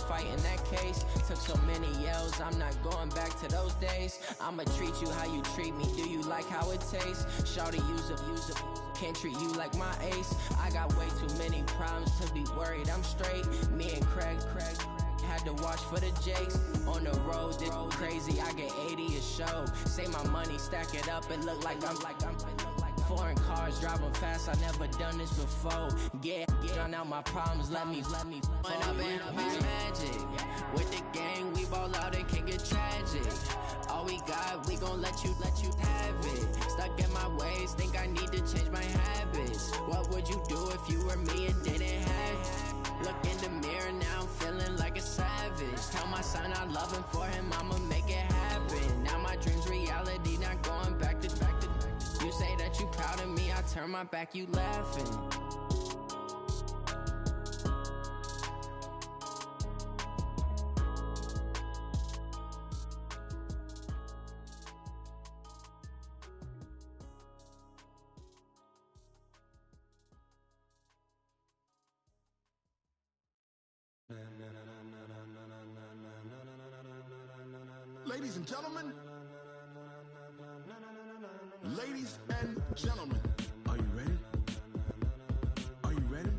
fight in that case. Took so many yells, I'm not going back to those days. I'ma treat you how you treat me, do you like how it tastes? Shawty, use up, can't treat you like my ace. I got way too many problems to be worried, I'm straight. Me and Craig had to watch for the Jakes. On the road, this crazy, I get 80 a show. Say my money, stack it up, it look like I'm foreign cars, driving fast, I never done this before. Drown out my problems, let me When up and up is magic. With the gang, we ball out, it can get tragic. All we got, we gon' let you have it. Stuck in my ways, think I need to change my habits. What would you do if you were me and didn't have it? Look in the mirror, now I'm feeling like a savage. Tell my son I love him, for him I'ma make it happen. Now my dream's reality, not going back to You say that you proud of me, I turn my back, you laughing. Ladies and gentlemen, are you ready? Are you ready?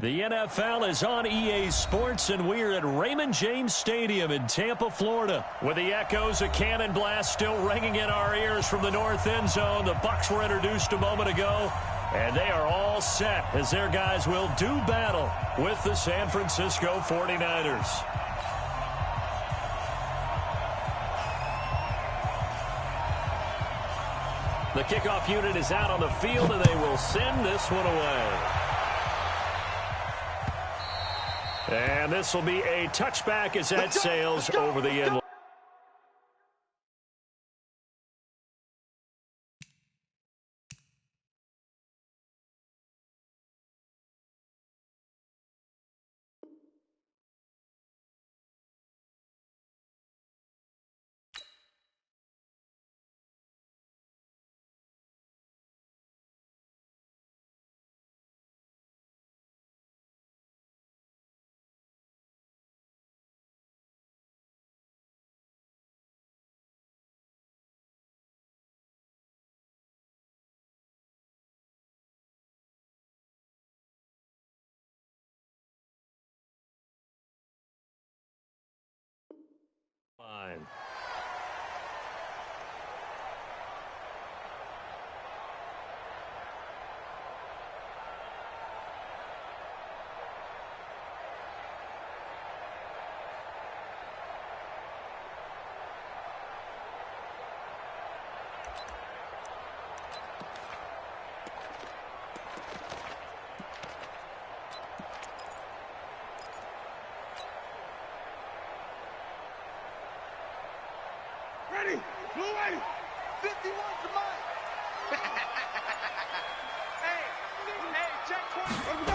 The NFL is on EA Sports, and we're at Raymond James Stadium in Tampa, Florida. With the echoes of cannon blast still ringing in our ears from the north end zone, the Bucs were introduced a moment ago, and they are all set as their guys will do battle with the San Francisco 49ers. The kickoff unit is out on the field, and they will send this one away. And this will be a touchback as that sails over the end line. Fine. Ready? Blue ready? 51's the mic. hey, check 20.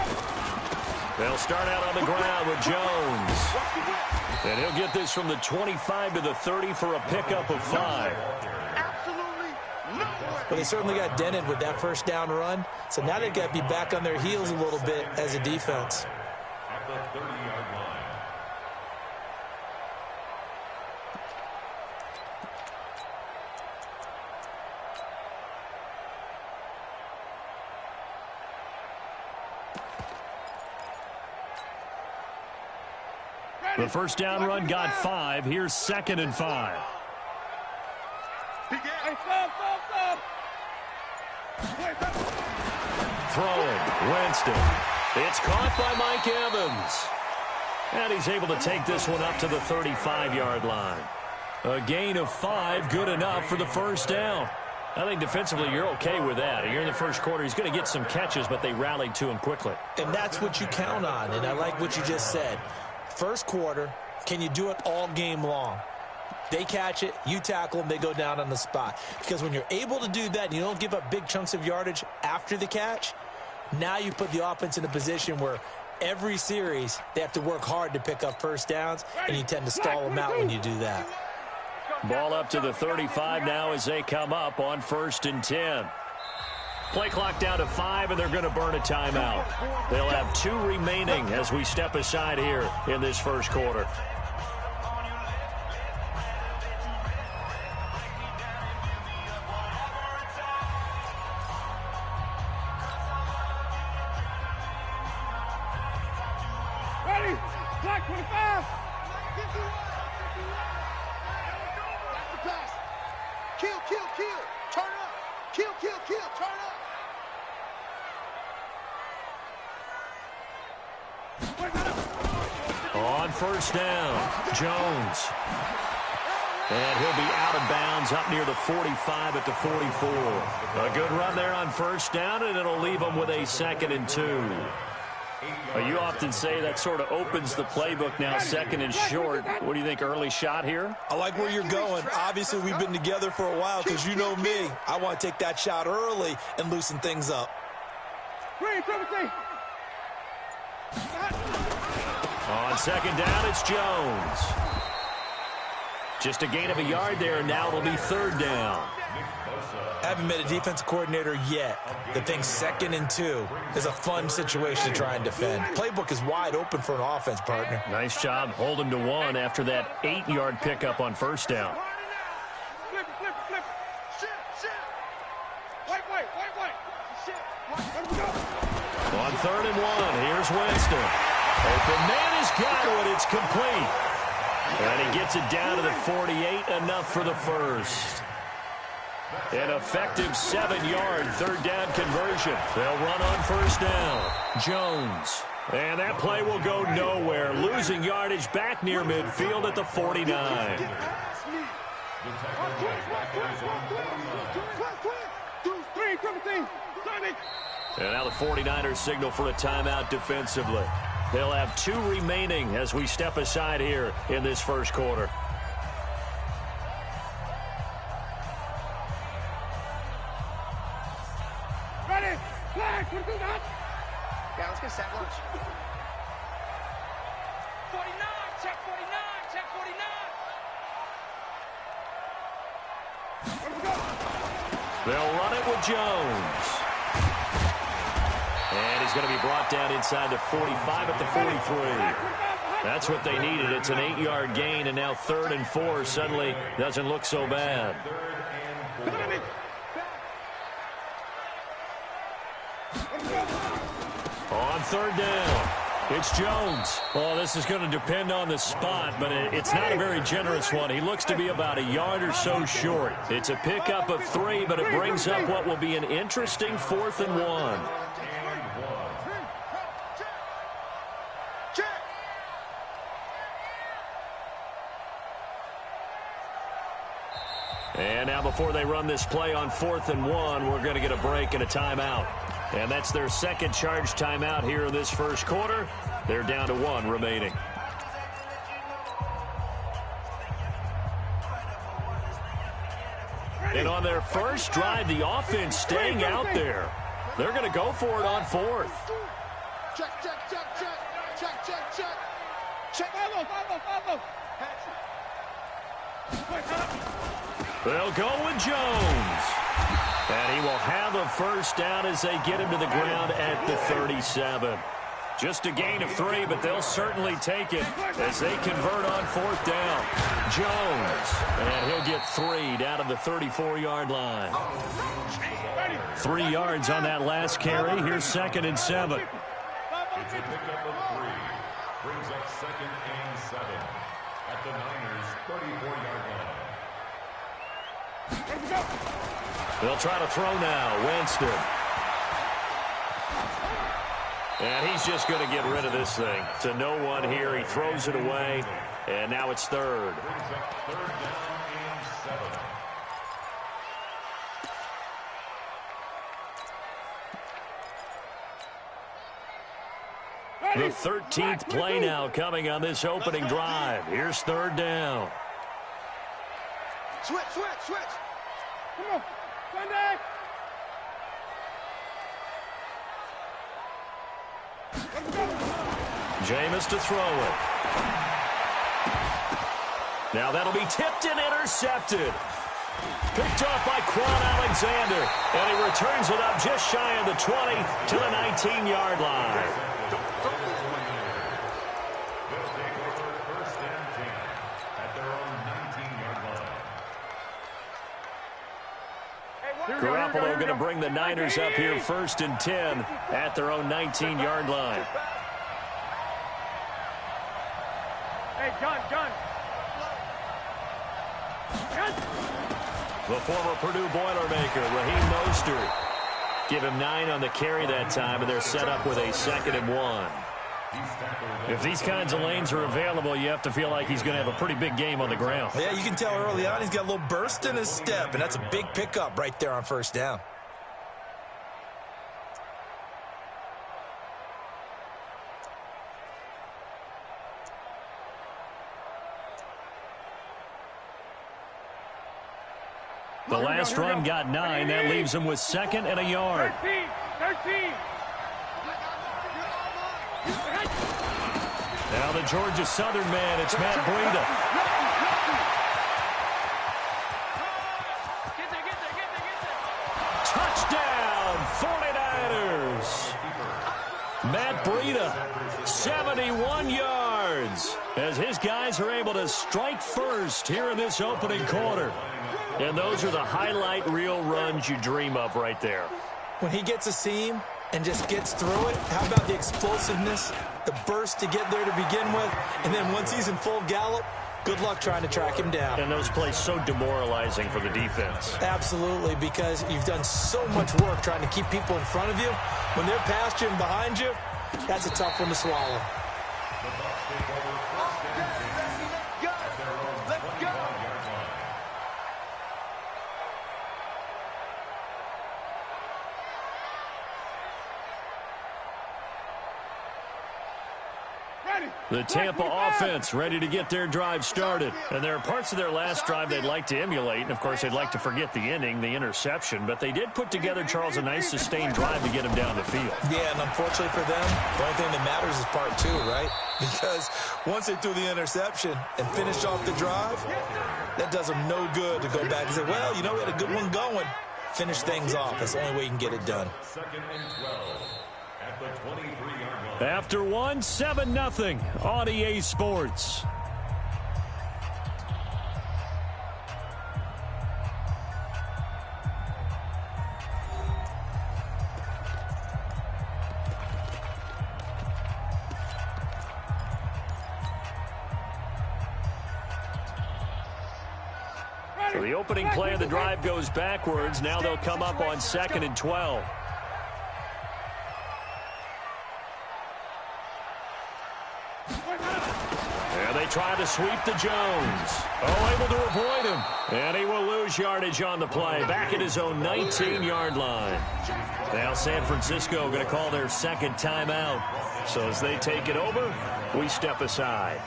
They'll start out on the ground with Jones. And he'll get this from the 25 to the 30 for a pickup of 5. Absolutely nowhere. Well, they certainly got dented with that first down run. So now they've got to be back on their heels a little bit as a defense. At the 30-yard line. The first down run got 5. Here's 2nd and 5. Throwing, Winston. It's caught by Mike Evans. And he's able to take this one up to the 35-yard line. A gain of 5, good enough for the first down. I think defensively you're okay with that. You're in the first quarter. He's going to get some catches, but they rallied to him quickly. And that's what you count on, and I like what you just said. First quarter, can you do it all game long? They catch it, you tackle them, they go down on the spot. Because when you're able to do that and you don't give up big chunks of yardage after the catch, now you put the offense in a position where every series they have to work hard to pick up first downs, and you tend to stall them out when you do that. Ball up to the 35 now as they come up on 1st and 10. Play clock down to 5, and they're going to burn a timeout. They'll have 2 remaining as we step aside here in this first quarter. Ready? Black 25. Pass. Kill, kill, kill. Turn up. Kill, kill, kill. Turn up. On first down, Jones. And he'll be out of bounds up near the 45 at the 44. A good run there on first down, and it'll leave them with a 2nd and 2. You often say that sort of opens the playbook now, 2nd and short. What do you think, early shot here? I like where you're going. Obviously, we've been together for a while because you know me. I want to take that shot early and loosen things up. On 2nd down, it's Jones. Just a gain of a yard there, and now it'll be 3rd down. Haven't met a defensive coordinator yet that thinks 2nd and 2 is a fun situation to try and defend. Playbook is wide open for an offense, partner. Nice job holding to 1 after that 8-yard pickup on first down. Flip, flip, flip. Shit, shit. White. Let him go. On 3rd and 1, here's Winston. Open man has got it. It's complete. And he gets it down to the 48, enough for the first. An effective 7-yard 3rd down conversion. They'll run on first down. Jones. And that play will go nowhere. Losing yardage back near midfield at the 49. And now the 49ers signal for a timeout defensively. They'll have 2 remaining as we step aside here in this first quarter. Ready? Flag. What do that? Yeah, let's get set lunch. 49. Check 49. They'll run it with Jones. And he's going to be brought down inside the 45 at the 43. That's what they needed. It's an 8-yard gain, and now 3rd and 4 suddenly doesn't look so bad. On 3rd down, it's Jones. Well, this is going to depend on the spot, but it's not a very generous one. He looks to be about a yard or so short. It's a pickup of 3, but it brings up what will be an interesting 4th and 1. And now before they run this play on 4th and 1, we're going to get a break and a timeout. And that's their 2nd charge timeout here in this first quarter. They're down to 1 remaining. And on their first drive, the offense staying out there. They're going to go for it on 4th. Check. They'll go with Jones. And he will have a first down as they get him to the ground at the 37. Just a gain of 3, but they'll certainly take it as they convert on 4th down. Jones, and he'll get 3 down to the 34-yard line. 3 yards on that last carry. Here's 2nd and 7. It's a pickup of 3. Brings up 2nd and 7 at the Niners' 34-yard line. They'll try to throw now. Winston. And he's just going to get rid of this thing. To no one here. He throws it away. And now it's 3rd. Brings up 3rd down and 7. The 13th play now coming on this opening drive. Here's 3rd down. Switch. Come on. Sunday. Jameis to throw it. Now that'll be tipped and intercepted. Picked off by Quan Alexander. And he returns it up just shy of the 20 to the 19-yard line. Garoppolo going to bring the Niners up here 1st and 10 at their own 19-yard line. Hey, gun. The former Purdue Boilermaker, Raheem Mostert. Give him 9 on the carry that time, and they're set up with a 2nd and 1. If these kinds of lanes are available, you have to feel like he's going to have a pretty big game on the ground. Yeah, you can tell early on he's got a little burst in his step, and that's a big pickup right there on 1st down. The last run got 9. That leaves him with 2nd and a yard. 13. Now the Georgia Southern man, it's Matt Breida. Touchdown, 49ers. Matt Breida, 71 yards, as his guys are able to strike first here in this opening quarter. And those are the highlight reel runs you dream of right there. When he gets a seam and just gets through it, how about the explosiveness, the burst to get there to begin with, and then once he's in full gallop, good luck trying to track him down. And those plays so demoralizing for the defense. Absolutely, because you've done so much work trying to keep people in front of you. When they're past you and behind you, that's a tough one to swallow. The Tampa offense ready to get their drive started. And there are parts of their last drive they'd like to emulate. And, of course, they'd like to forget the ending, the interception. But they did put together, Charles, a nice sustained drive to get him down the field. Yeah, and unfortunately for them, the only thing that matters is part 2, right? Because once they threw the interception and finished off the drive, that does them no good to go back and say, well, you know, we had a good one going. Finish things off. That's the only way you can get it done. 2nd and 12 at the 23-yard line. After 1, 7-0 on EA Sports. So the opening play of the drive goes backwards. Now they'll come up on 2nd and 12. And they try to sweep to Jones. Oh, able to avoid him. And he will lose yardage on the play. Back at his own 19-yard line. Now San Francisco going to call their 2nd timeout. So as they take it over, we step aside.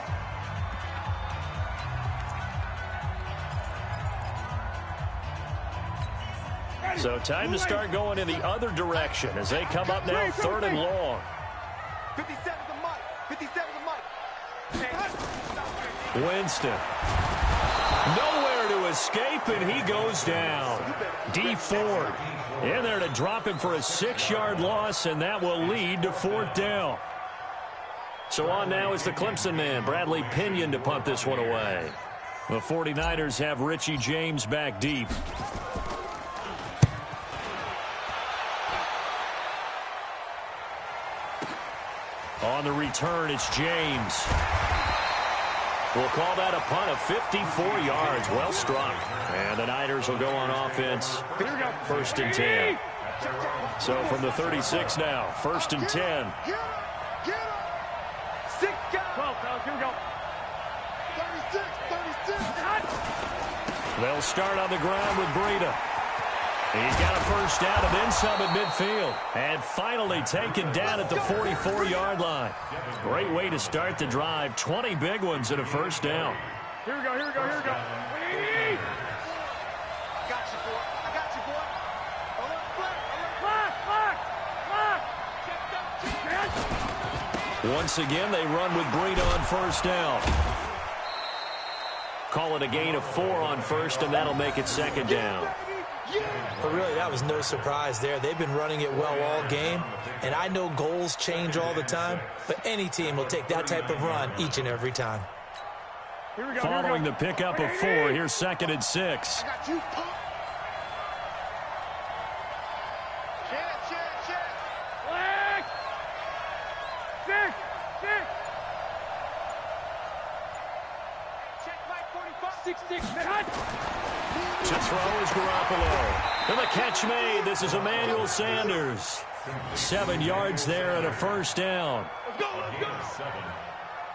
So time to start going in the other direction as they come up now 3rd and long. 57 the mic. 57 the mic. Winston. Nowhere to escape, and he goes down. D Ford in there to drop him for a 6-yard loss, and that will lead to 4th down. So on now is the Clemson man, Bradley Pinion, to punt this one away. The 49ers have Richie James back deep. On the return, it's James. We'll call that a punt of 54 yards. Well struck. And the Niners will go on offense. 1st and 10. So from the 36 now, 1st and 10. Get him. 6 guys. 12, fellas, here we go. 36. They'll start on the ground with Breida. He's got a 1st down and then some at midfield. And finally taken down at the 44-yard line. Great way to start the drive. 20 big ones and a 1st down. Here we go. I got you, boy. Black. Once again, they run with Breida on 1st down. call it a gain of 4 on first, and that'll make it second down. But really, that was no surprise there. They've been running it well all game, and I know goals change all the time, but any team will take that type of run each and every time. Here we go. Following the pickup of 4, here's second and 6. I got you, punk. Flag. 6. Check Mike 45. 6. Hut. To throw is Garoppolo. And the catch made. This is Emmanuel Sanders. 7 yards there and a first down. Let's go. Gain of 7.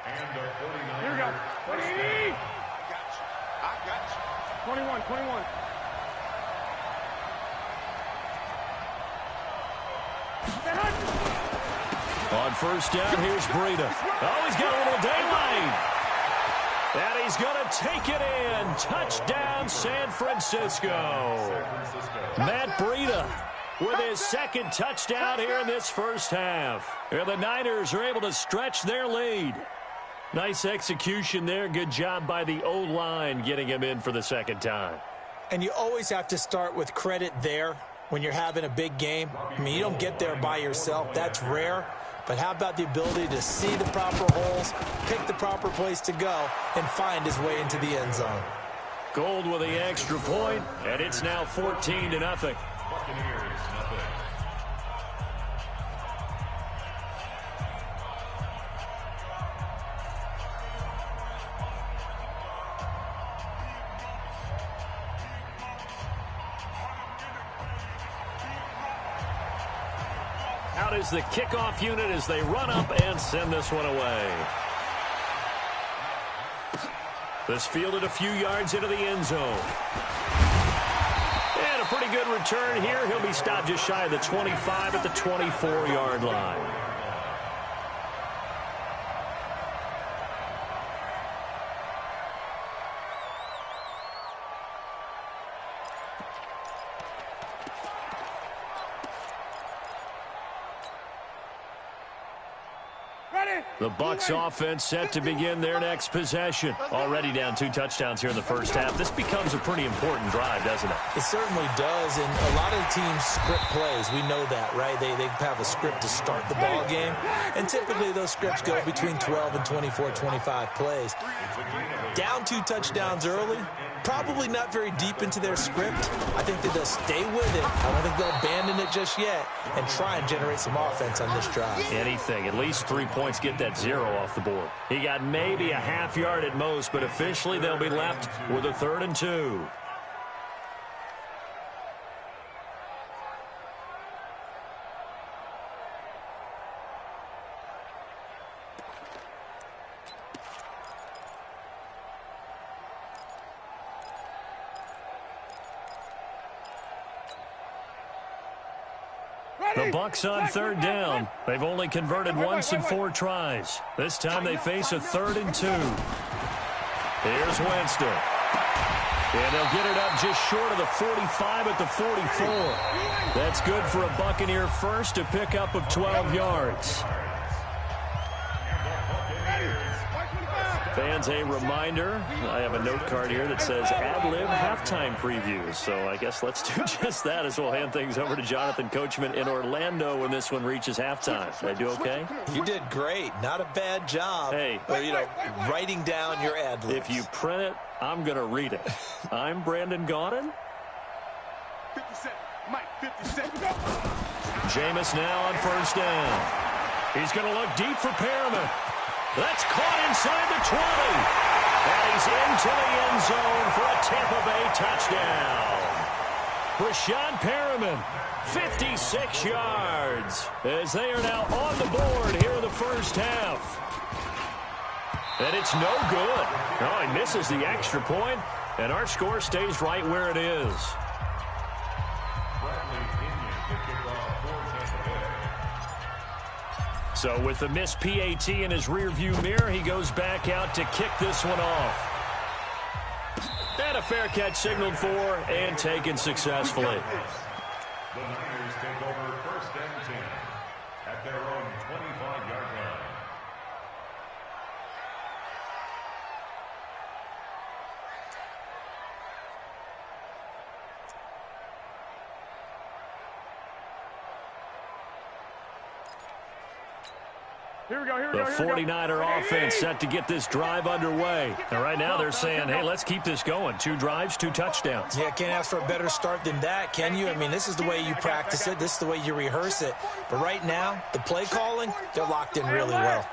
And the 49ers. Here we go. 20. I got you. 21. On first down, here's Breida. Oh, he's got a little daylight. And he's going to take it in. Touchdown, San Francisco. Matt Breida with his second touchdown here in this first half. And the Niners are able to stretch their lead. Nice execution there. Good job by the O-line getting him in for the second time. And you always have to start with credit there when you're having a big game. I mean, you don't get there by yourself. That's rare. But how about the ability to see the proper holes, pick the proper place to go, and find his way into the end zone? Gold with the extra point, and it's now 14-0. Buccaneers, nothing. Out is the kickoff unit as they run up and send this one away. This fielded a few yards into the end zone. And a pretty good return here. He'll be stopped just shy of the 25 at the 24-yard line. The Bucs offense set to begin their next possession. Already down 2 touchdowns here in the first half. This becomes a pretty important drive, doesn't it? It certainly does, and a lot of the teams script plays. We know that, right? They have a script to start the ball game, and typically those scripts go between 12 and 24, 25 plays. Down 2 touchdowns early, probably not very deep into their script. I think that they'll stay with it. I don't think they'll abandon it just yet and try and generate some offense on this drive. Anything. At least 3 points, get that 0 off the board. He got maybe a half yard at most, but officially they'll be left with a 3rd and 2. The Bucs on 3rd down. They've only converted once in 4 tries. This time they face a 3rd and 2. Here's Winston. And they'll get it up just short of the 45 at the 44. That's good for a Buccaneer first, a pickup of 12 yards. Fans, a reminder, I have a note card here that says ad-lib halftime previews. So I guess let's do just that as we'll hand things over to Jonathan Coachman in Orlando when this one reaches halftime. Did I do okay? You did great. Not a bad job. Hey. Writing down your ad-libs. If you print it, I'm going to read it. I'm Brandon Gaudin. 57. Mike, 57. Jameis now on first down. He's going to look deep for Perriman. That's caught inside the 20. And he's into the end zone for a Tampa Bay touchdown. Rashad Perriman, 56 yards, as they are now on the board here in the first half. And it's no good. Oh, he misses the extra point, and our score stays right where it is. So with the missed PAT in his rearview mirror, he goes back out to kick this one off. And a fair catch signaled for and taken successfully. The Niners take over 1st and 10 at their own 25-yard line. The 49er offense set to get this drive underway. And right now they're saying, hey, let's keep this going. 2 drives, 2 touchdowns. Yeah, can't ask for a better start than that, can you? I mean, this is the way you practice it. This is the way you rehearse it. But right now, the play calling, they're locked in really well.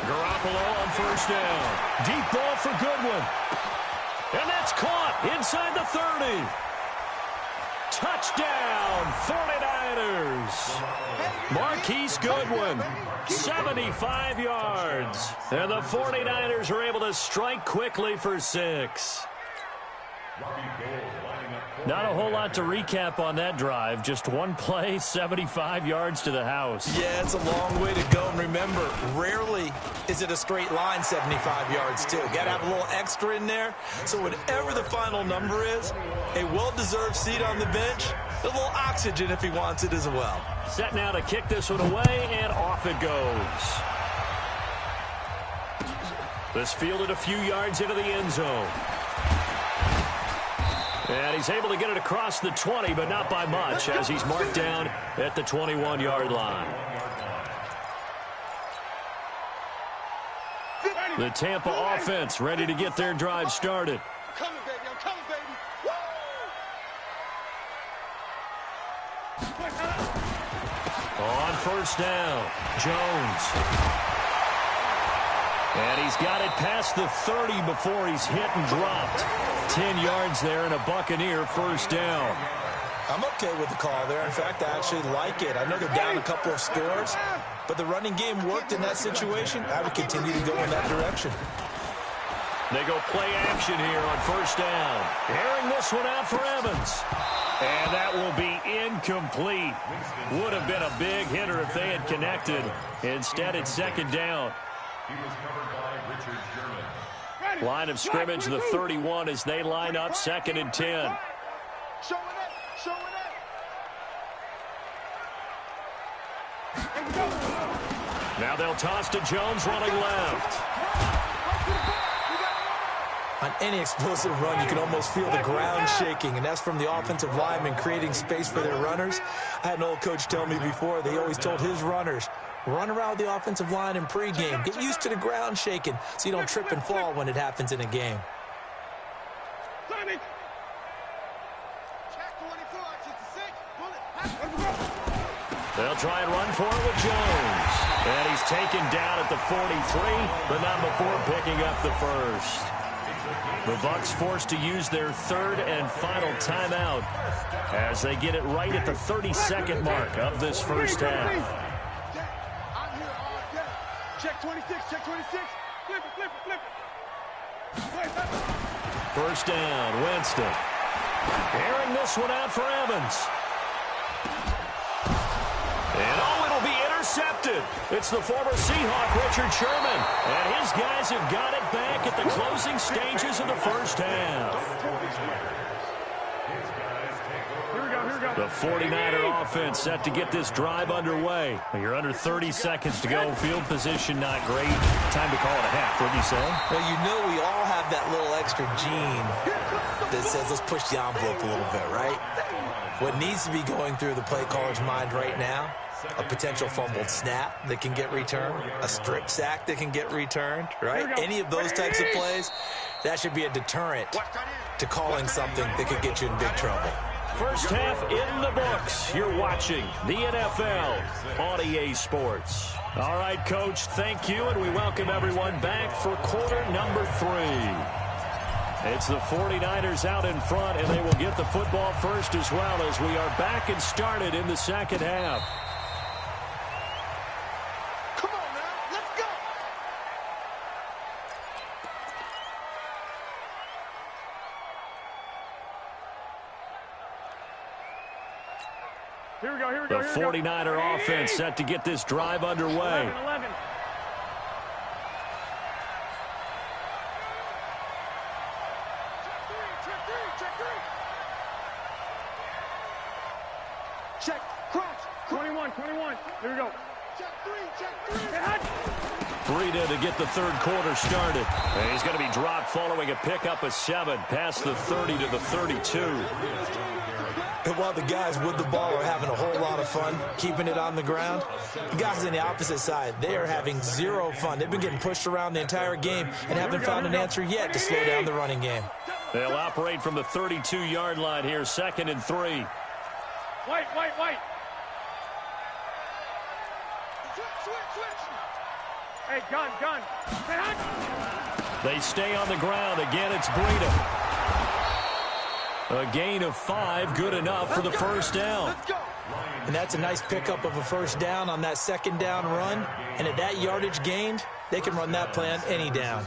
Garoppolo on first down. Deep ball for Goodwin. And that's caught inside the 30. Touchdown, 49ers. Marquise Goodwin, 75 yards. And the 49ers are able to strike quickly for 6. Not a whole lot to recap on that drive. Just one play, 75 yards to the house. Yeah, it's a long way to go. And remember, rarely is it a straight line 75 yards, too. Got to have a little extra in there. So whatever the final number is, a well-deserved seat on the bench, a little oxygen if he wants it as well. Set now to kick this one away, and off it goes. This fielded a few yards into the end zone. And he's able to get it across the 20, but not by much, as he's marked down at the 21-yard line. The Tampa offense ready to get their drive started. I'm coming, baby. I'm coming, baby. Woo! On first down, Jones. And he's got it past the 30 before he's hit and dropped. 10 yards there and a Buccaneer first down. I'm okay with the call there. In fact, I actually like it. I know they're down a couple of scores, but the running game worked in that situation. I would continue to go in that direction. They go play action here on first down. Airing this one out for Evans. And that will be incomplete. Would have been a big hitter if they had connected. Instead, it's second down. He was covered by Richard Sherman. Line of scrimmage, the 31, as they line up, 2nd and 10. Showing it. Showing it. Now they'll toss to Jones running left. On any explosive run, you can almost feel the ground shaking, and that's from the offensive linemen creating space for their runners. I had an old coach tell me before, they always told his runners, run around the offensive line in pregame. Get used to the ground shaking so you don't trip and fall when it happens in a game. They'll try and run for it with Jones. And he's taken down at the 43, but not before picking up the first. The Bucs forced to use their 3rd and final timeout as they get it right at the 32nd mark of this first half. I'm here all day. Check 26, check 26. Flip it, flip it, flip it. First down, Winston. Airing this one out for Evans. And it'll be intercepted. It's the former Seahawk, Richard Sherman. And his guys have got it back at the closing stages of the first half. The 49er offense set to get this drive underway. You're under 30 seconds to go. Field position not great. Time to call it a half, wouldn't you say? Well, you know we all have that little extra gene that says let's push the envelope a little bit, right? What needs to be going through the play caller's mind right now, a potential fumbled snap that can get returned, a strip sack that can get returned, right? Any of those types of plays, that should be a deterrent to calling something that could get you in big trouble. First half in the books. You're watching the NFL on EA Sports. All right, Coach, thank you, and we welcome everyone back for quarter number 3. It's the 49ers out in front, and they will get the football first as well as we are back and started in the second half. Come on now, let's go. Here we go, here we The go, here we go. 49er offense set to get this drive underway. 11. Check, crouch. 21. Here we go. Breida to get the third quarter started. And he's going to be dropped following a pickup of 7 past the 30 to the 32. And while the guys with the ball are having a whole lot of fun keeping it on the ground, the guys on the opposite side, they are having zero fun. They've been getting pushed around the entire game and haven't found an answer yet to slow down the running game. They'll operate from the 32-yard line here, 2nd and 3. White. Hey, gun. They stay on the ground. Again, it's Breida. A gain of 5, good enough for the first down. And that's a nice pickup of a first down on that second down run. And at that yardage gained, they can run that play on any down.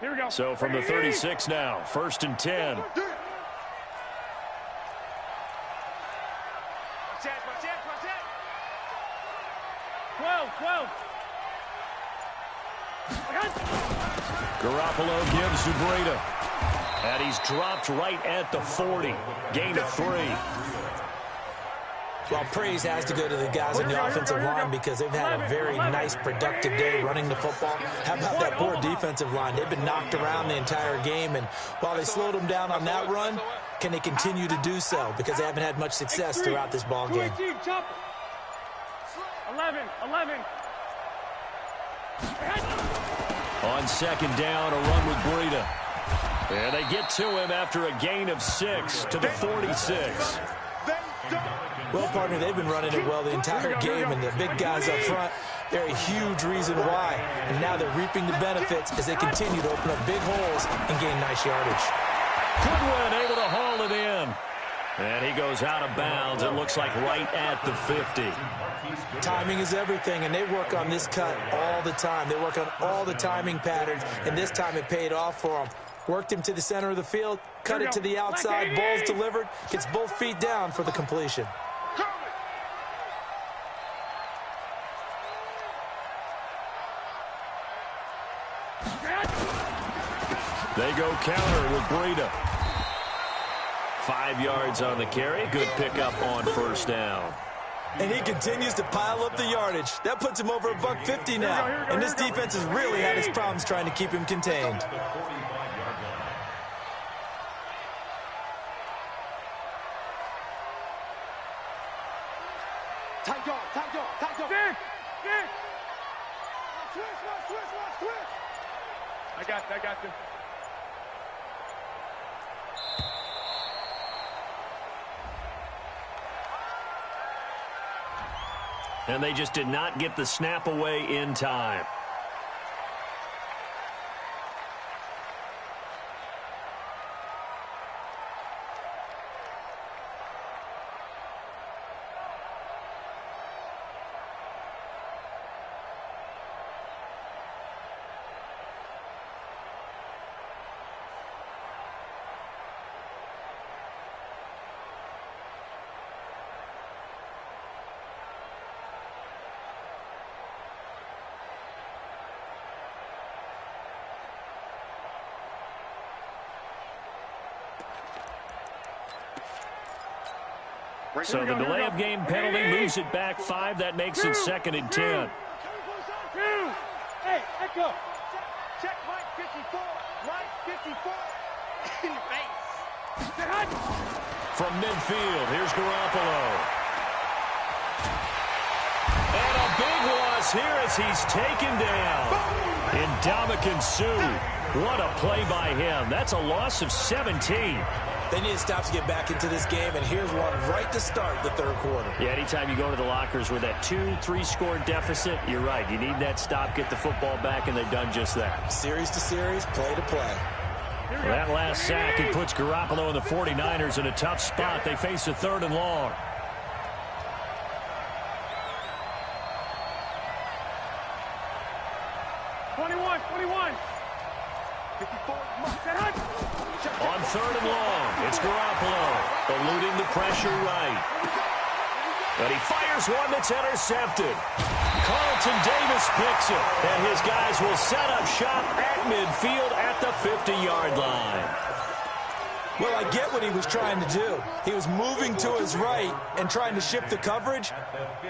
Here we go. So from the 36 now, 1st and 10. Watch it. 12. Garoppolo gives to Breida. And he's dropped right at the 40. Gain of 3. Well, praise has to go to the guys on the offensive line because they've had a very nice, productive day running the football. How about that poor defensive line? They've been knocked around the entire game, and while they slowed them down on that run, can they continue to do so? Because they haven't had much success throughout this ball game. 11. On 2nd down, a run with Breida. And they get to him after a gain of 6 to the 46. Well, partner, they've been running it well the entire game, and the big guys up front, they're a huge reason why. And now they're reaping the benefits as they continue to open up big holes and gain nice yardage. Goodwin able to haul it in. And he goes out of bounds, it looks like right at the 50. Timing is everything, and they work on this cut all the time. They work on all the timing patterns, and this time it paid off for them. Worked him to the center of the field, cut it to the outside, ball's delivered, gets both feet down for the completion. They go counter with Breida. 5 yards on the carry. Good pickup on first down. And he continues to pile up the yardage. That puts him over $150 now. And this defense has really had its problems trying to keep him contained. Tight dog. Dick. Switch. I got you. And they just did not get the snap away in time. So the delay of game penalty moves it back 5. That makes it 2nd and 10. Hey, echo. Check Mike 54. Mike 54. In your face. From midfield, here's Garoppolo. And a big loss here as he's taken down. Ndamukong Suh. What a play by him. That's a loss of 17. They need to stop to get back into this game, and here's one right to start the third quarter. Yeah, anytime you go to the lockers with that 2-3 score deficit, you're right. You need that stop, get the football back, and they've done just that. Series to series, play to play. Well, that last sack, it puts Garoppolo and the 49ers in a tough spot. They face a 3rd and long. On 3rd and long, it's Garoppolo, eluding the pressure right. But he fires one that's intercepted. Carlton Davis picks it, and his guys will set up shop at midfield at the 50-yard line. Well, I get what he was trying to do. He was moving to his right and trying to shift the coverage,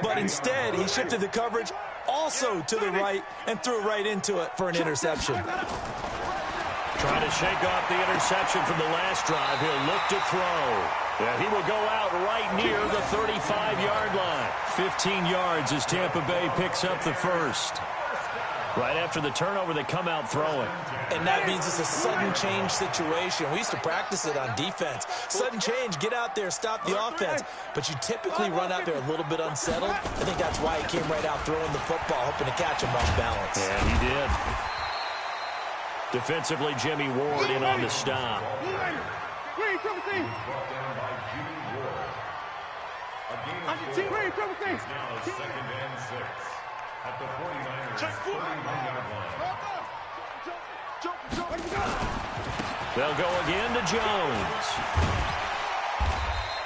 but instead he shifted the coverage also to the right and threw right into it for an interception. Trying to shake off the interception from the last drive. He'll look to throw. And he will go out right near the 35-yard line. 15 yards as Tampa Bay picks up the first. Right after the turnover, they come out throwing. And that means it's a sudden change situation. We used to practice it on defense. Sudden change, get out there, stop the offense. But you typically run out there a little bit unsettled. I think that's why he came right out throwing the football, hoping to catch him off balance. And he did. Defensively, Jimmy Ward in on the stop. On your team, ready, triple team. Now 2nd and 6 at the 49ers 31-yard line. They'll go again to Jones.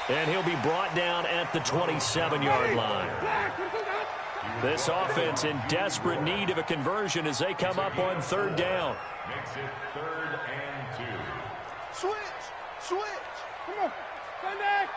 And he'll be brought down at the 27-yard line. This offense in desperate need of a conversion as they come up on 3rd down. Makes it 3rd and 2. Switch. Come on. Stand back.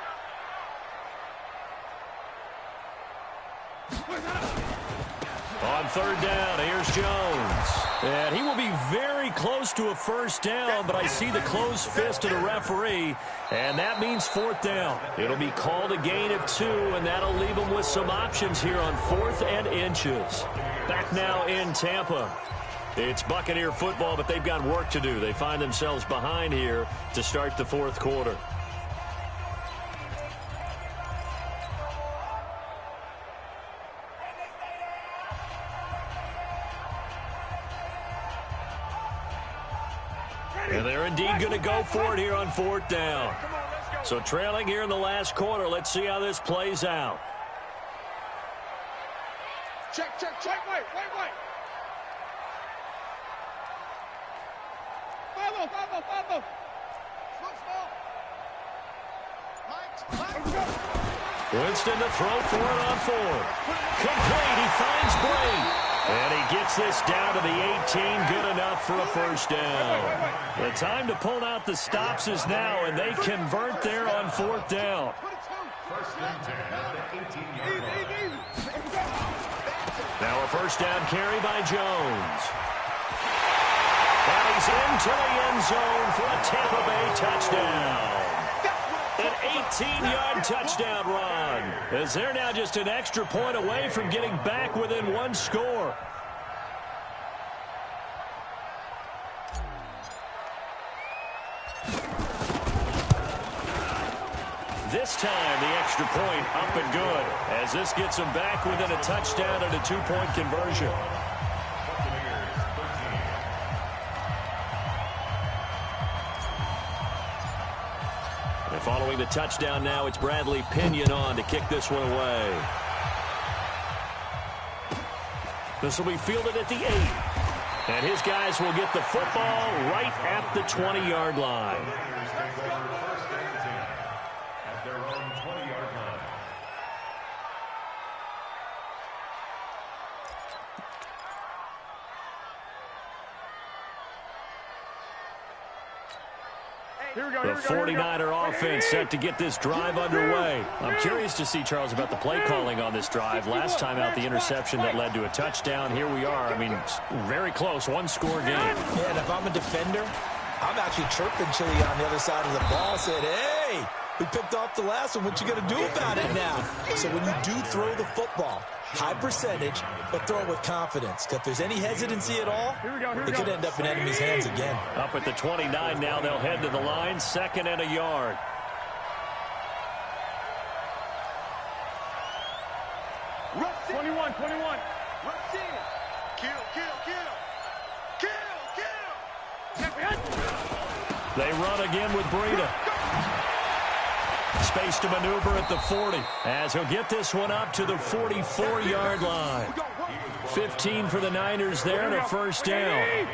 On 3rd down, here's Jones. And he will be very close to a 1st down, but I see the closed fist of the referee, and that means 4th down. It'll be called a gain of 2, and that'll leave them with some options here on 4th and inches. Back now in Tampa. It's Buccaneer football, but they've got work to do. They find themselves behind here to start the 4th quarter. And they're indeed going to go for it here on 4th down. So trailing here in the last quarter. Let's see how this plays out. Check. Wait. Follow. Winston to throw for it on 4th. Complete. He finds Bray. And he gets this down to the 18. Good enough for a 1st down. The time to pull out the stops is now, and they convert there on 4th down. 1st and 10 at the 18-yard line. Now a 1st down carry by Jones. And he's into the end zone for a Tampa Bay touchdown. An 18-yard touchdown run, as they're now just an extra point away from getting back within 1 score. This time, the extra point up and good, as this gets them back within a touchdown and a 2-point conversion. Following the touchdown now, it's Bradley Pinion on to kick this one away. This will be fielded at the 8. And his guys will get the football right at the 20-yard line. At their own 20-yard line. The 49er offense set to get this drive underway. I'm curious to see, Charles, about the play calling on this drive. Last time out, the interception that led to a touchdown. Here we are. I mean, very close, 1-score game. Yeah, and if I'm a defender, I'm actually chirping Chili on the other side of the ball. Said, hey, we picked off the last one. What you going to do about it now? So when you do throw the football, high percentage, but throw it with confidence. Because if there's any hesitancy at all, it could end up in enemy's hands again. Up at the 29 now, they'll head to the line, 2nd and a yard. Rush 21. Rush in. Kill. They run again with Breida. Space to maneuver at the 40, as he'll get this one up to the 44-yard line. 15 for the Niners there and a 1st down.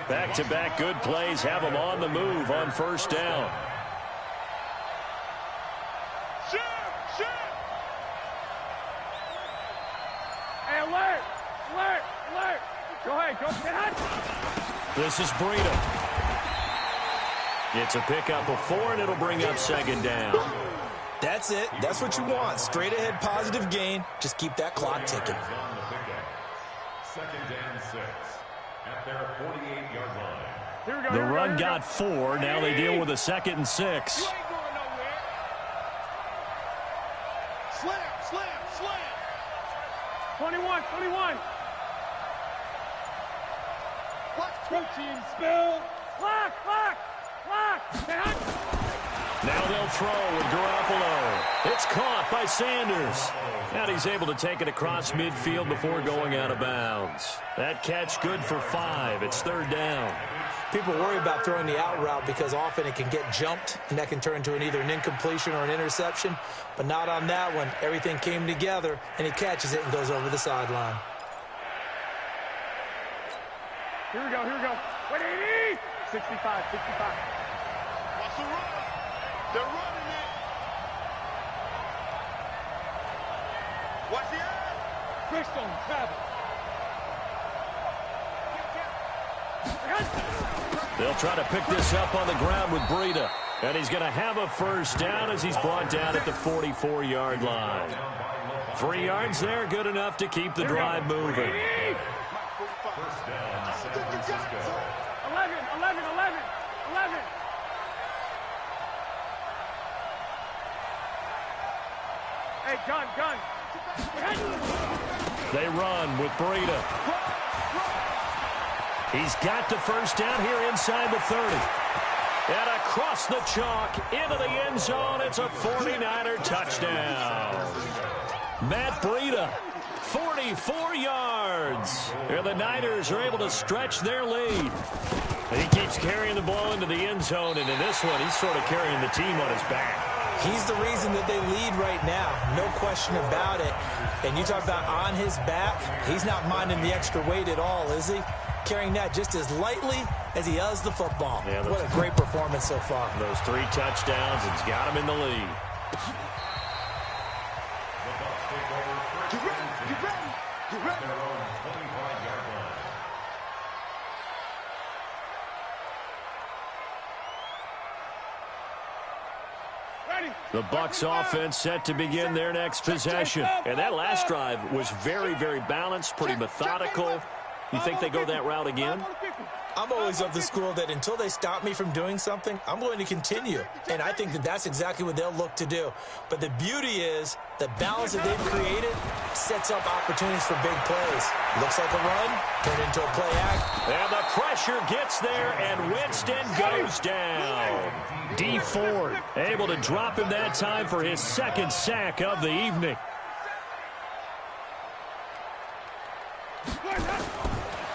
Back-to-back good plays have them on the move on 1st down. Shoot. Hey, alert. Go ahead, get hot. This is Breida. It's a pickup of 4, and it'll bring up second down. That's it. That's what you want. Straight ahead positive gain. Just keep that clock ticking. Second and 6 at their 48-yard line. The run got 4. Now they deal with a 2nd and 6. You ain't going nowhere. Slam. 21. Watch two teams spell. Lock. Now they'll throw with Garoppolo. It's caught by Sanders. And he's able to take it across midfield before going out of bounds. That catch good for 5. It's 3rd down. People worry about throwing the out route because often it can get jumped, and that can turn into either an incompletion or an interception. But not on that one. Everything came together, and he catches it and goes over the sideline. Here we go. 180. 65. Watch the run. They're running it. Watch the eye. Christian travel. They'll try to pick this up on the ground with Breida. And he's going to have a first down as he's brought down at the 44-yard line. 3 yards there, good enough to keep the drive moving. First down, San Francisco. 11. Hey, gun. They run with Breida. He's got the first down here inside the 30. And across the chalk into the end zone. It's a 49er touchdown. Matt Breida, 44 yards. And the Niners are able to stretch their lead. And he keeps carrying the ball into the end zone. And in this one, he's sort of carrying the team on his back. He's the reason that they lead right now. No question about it. And you talk about on his back, he's not minding the extra weight at all, is he? Carrying that just as lightly as he does the football. Yeah, what a great performance so far. Those 3 touchdowns, it's got him in the lead. Get ready. Their own 25-yard line. The Bucs offense set to begin their next possession. And that last drive was very, very balanced, pretty methodical. You think they go that route again? I'm always of the school that until they stop me from doing something, I'm going to continue. And I think that that's exactly what they'll look to do. But the beauty is the balance that they've created sets up opportunities for big plays. Looks like a run, turned into a play act. And the pressure gets there, and Winston goes down. D. Ford able to drop him that time for his 2nd sack of the evening.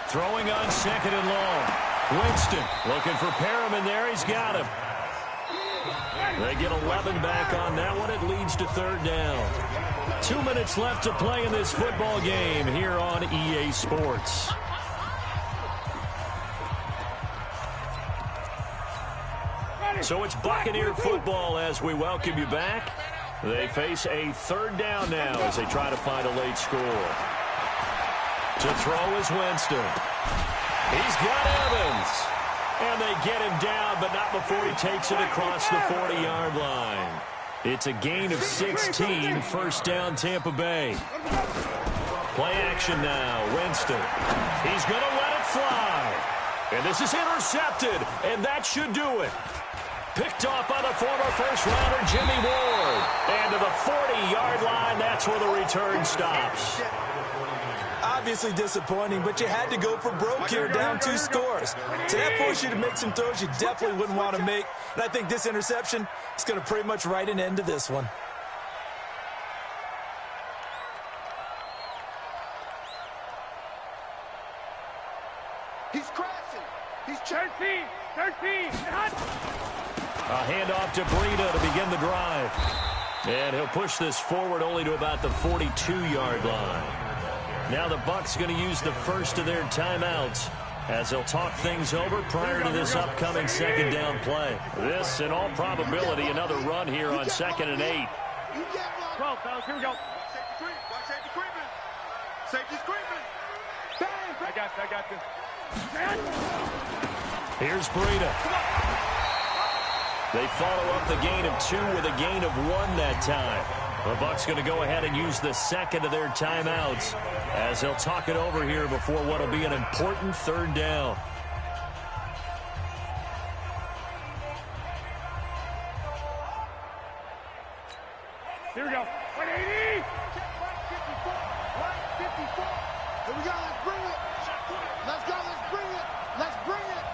Throwing on 2nd and long. Winston looking for Perriman there. He's got him. They get 11 back on that one. It leads to 3rd down. 2 minutes left to play in this football game here on EA Sports. So it's Buccaneer football as we welcome you back. They face a 3rd down now as they try to find a late score. To throw is Winston. He's got Evans. And they get him down, but not before he takes it across the 40-yard line. It's a gain of 16, 1st down Tampa Bay. Play action now, Winston. He's going to let it fly. And this is intercepted, and that should do it. Picked off by the former first-rounder Jimmy Ward. And to the 40-yard line, that's where the return stops. Obviously disappointing, but you had to go for broke here, down 2 scores. So that forced you to make some throws you definitely wouldn't want to make. And I think this interception is going to pretty much write an end to this one. He's crashing. He's 13. A handoff to Breida to begin the drive. And he'll push this forward only to about the 42-yard line. Now the Bucs going to use the first of their timeouts as they'll talk things over prior to this upcoming 2nd down play. This, in all probability, another run here on 2nd and 8. 12, fellas, here we go. Safety's creeping. I got this. Here's Breida. They follow up the gain of 2 with a gain of 1 that time. The Bucs going to go ahead and use the second of their timeouts as they'll talk it over here before what will be an important 3rd down. Here we go. 180. Here we go. Let's bring it. Let's go. Let's bring it. Let's bring it.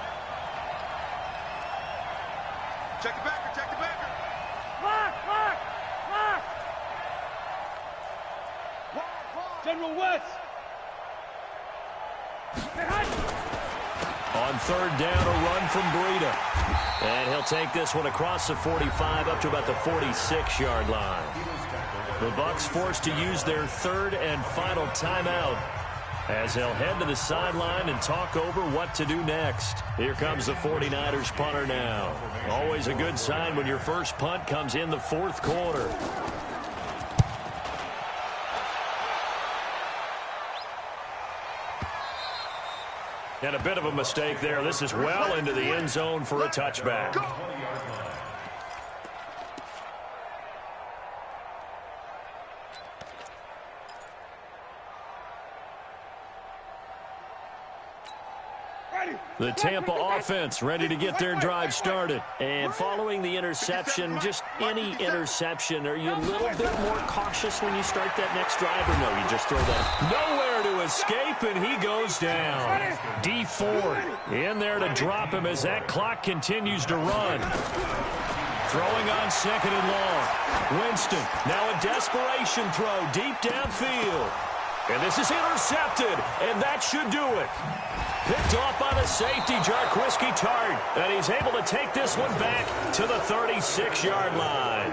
Check the backer. Check the backer. Lock. General West. On 3rd down, a run from Breida. And he'll take this one across the 45 up to about the 46-yard line. The Bucs forced to use their 3rd and final timeout as they'll head to the sideline and talk over what to do next. Here comes the 49ers punter now. Always a good sign when your first punt comes in the 4th quarter. And a bit of a mistake there. This is well into the end zone for a touchback. The Tampa offense ready to get their drive started. And following the interception, just any interception, are you a little bit more cautious when you start that next drive, or no, you just throw that? Nowhere to escape, and he goes down. D Ford in there to drop him as that clock continues to run. Throwing on 2nd and long. Winston, now a desperation throw deep downfield. And this is intercepted, and that should do it. Picked off by the safety, Jarquiski Tart. And he's able to take this one back to the 36-yard line.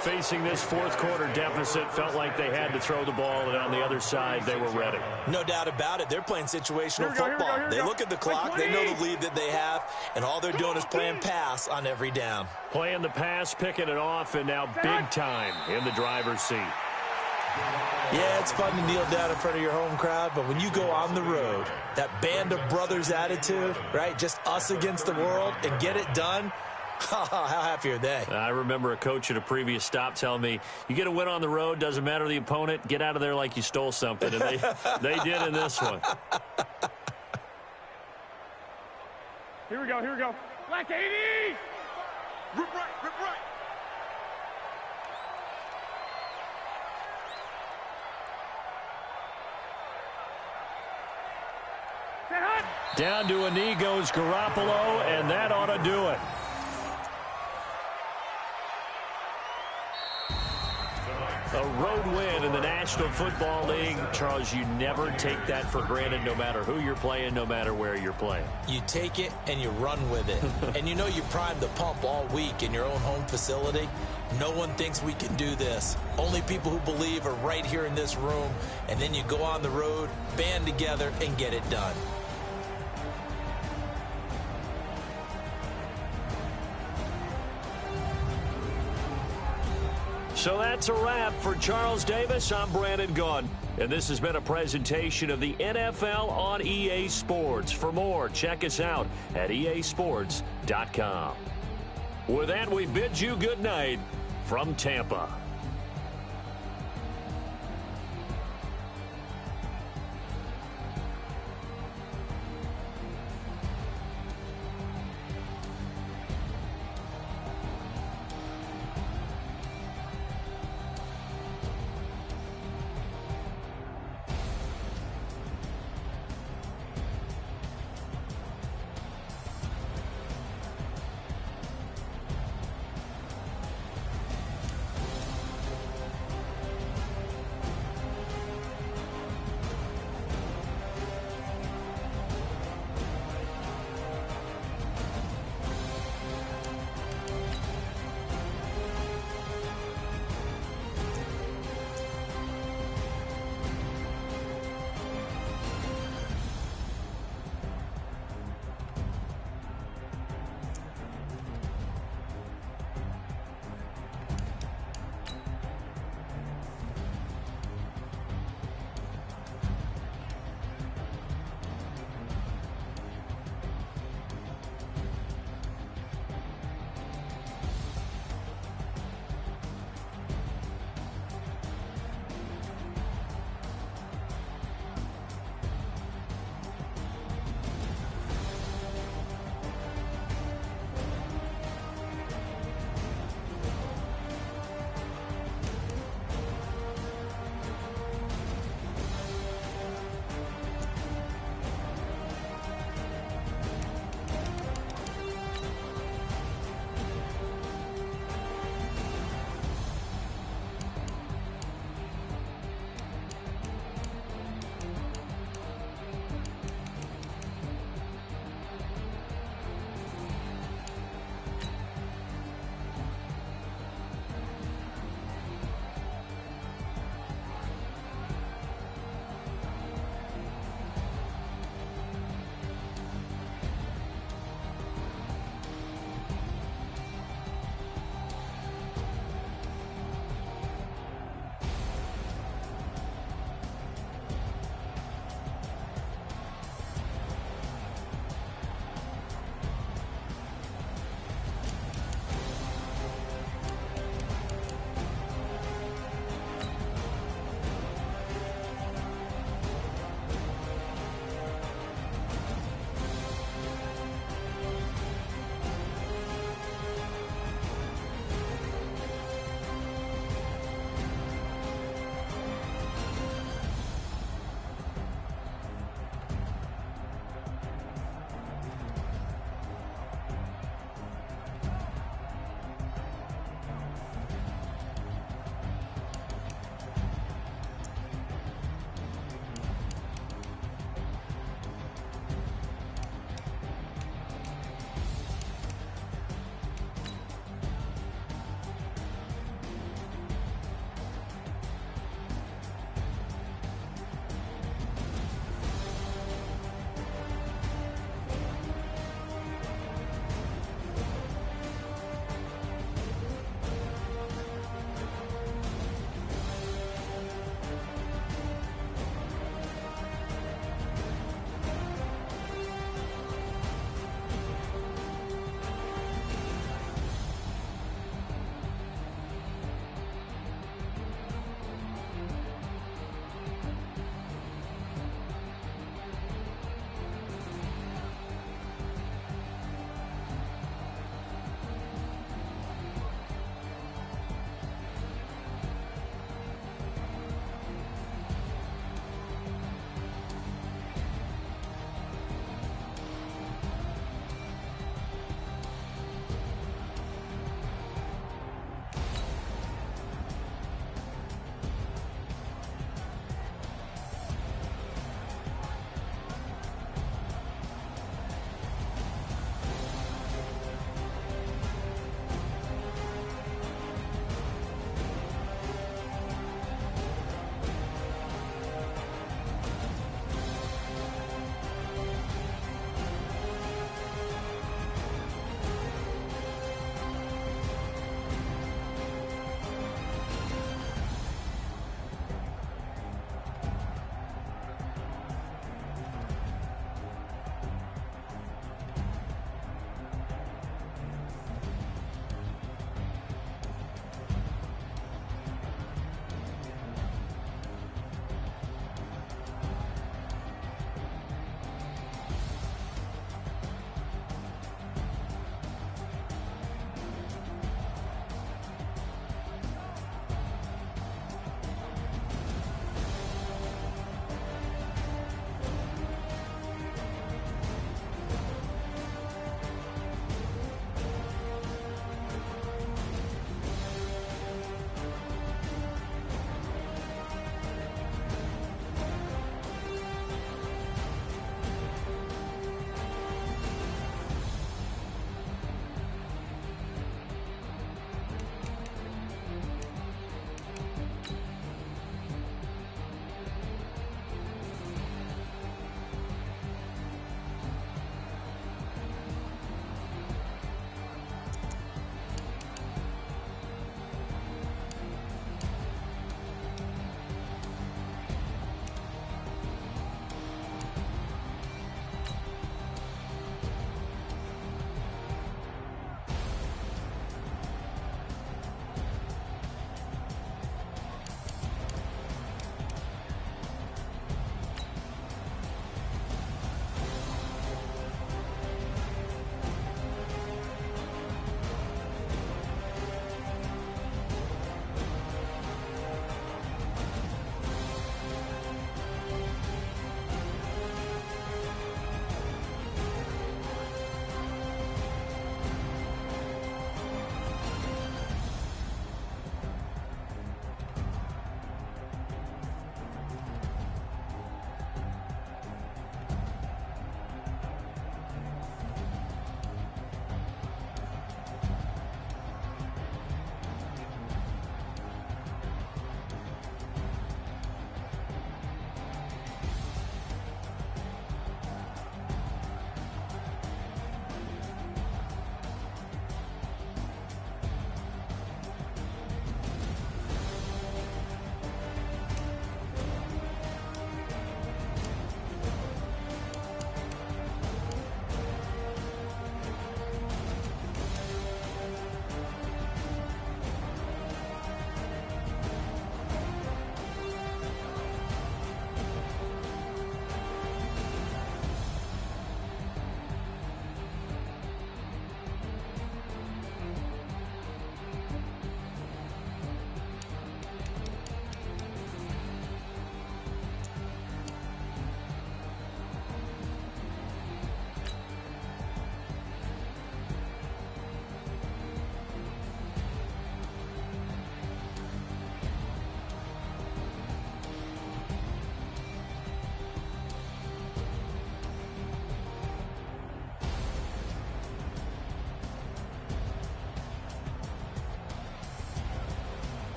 Facing this 4th quarter deficit, felt like they had to throw the ball, and on the other side, they were ready. No doubt about it. They're playing situational football. They look at the clock, they know the lead that they have, and all they're doing is playing pass on every down. Playing the pass, picking it off, and now big time in the driver's seat. Yeah, it's fun to kneel down in front of your home crowd, but when you go on the road, that band of brothers attitude, right, just us against the world, and get it done, how happy are they? I remember a coach at a previous stop telling me, you get a win on the road, doesn't matter the opponent, get out of there like you stole something, and they did in this one. Here we go. Black 80. Rip right. Down to a knee goes Garoppolo, and that ought to do it. A road win in the National Football League. Charles, you never take that for granted no matter who you're playing, no matter where you're playing. You take it and you run with it. And you know you primed the pump all week in your own home facility. No one thinks we can do this. Only people who believe are right here in this room. And then you go on the road, band together, and get it done. So that's a wrap for Charles Davis. I'm Brandon Gunn, and this has been a presentation of the NFL on EA Sports. For more, check us out at easports.com. With that, we bid you good night from Tampa.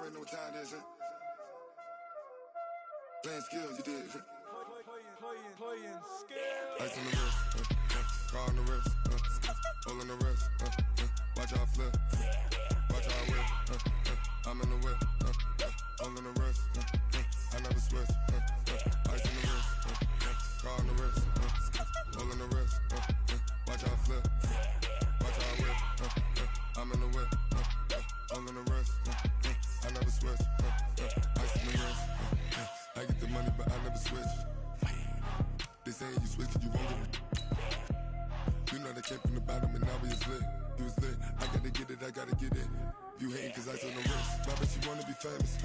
already know what time it is, huh? Playing skills, you did. Playing skills. Ice on the wrist, car on the wrist, hole in the wrist, watch how I flip, watch how I whip, I'm in the whip, hole in the wrist, I never switch, ice on the wrist, car on the wrist, hole in the wrist, watch how I flip, watch how I whip, I'm in the whip, hole in the wrist, I never switch, ice on the wrist, I get the money but I never switch. They saying you switch and you won't get it. You know they came from the bottom and now we is lit. You was lit, I gotta get it, I gotta get it. You hating cause ice on the wrist. My bitch, you wanna be famous,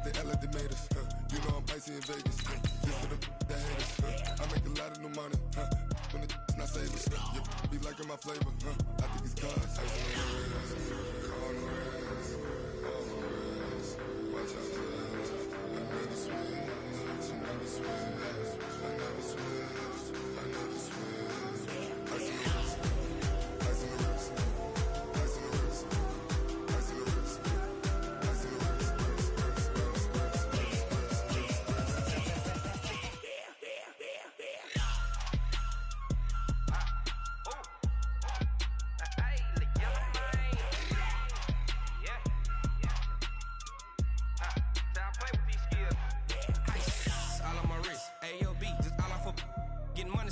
They act like they made us, You know I'm icy in Vegas, Just for the that hate us, I make a lot of new money, When the not save us, You be liking my flavor, I think it's cause ice on the wrist, on the wrist, on the wrist. Watch out, cuz I never switch, I never switch. I never switch, I never switch. Ice in the wrist, ice in the wrist, ice in the wrist, ice in the wrist, ice in the wrist,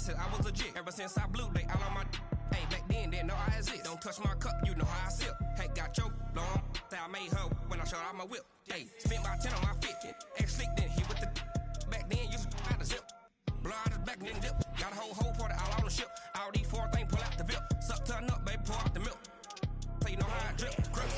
I was legit. Ever since I blew, they all on my hey, back then, didn't know I exist. Don't touch my cup, you know how I sip. Hey, got your long that I made her when I showed out my whip. Hey, spent about 10 on my fit. Ex-slick, then he with the back then, used to out the zip. Blow out his back and then dip. Got a whole party all on the ship. All these four things, pull out the VIP. Suck, turn up, baby, pour out the milk. So you know how I drip. Grip.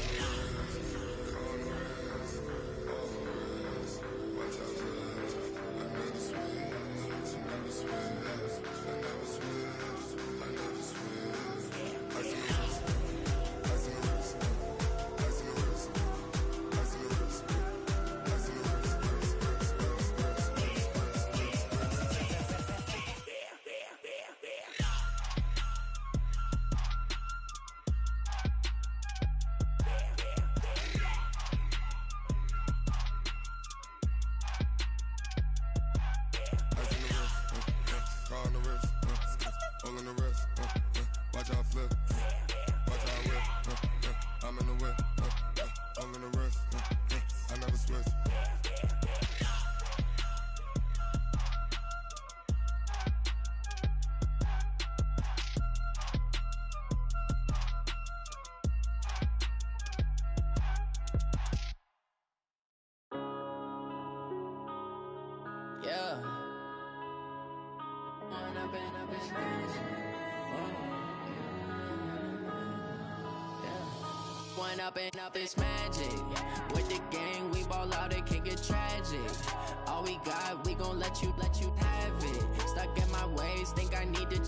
Up this magic with the gang, we ball out, it can get tragic. All we got, we gon' let you have it. Stuck in my ways, think I need to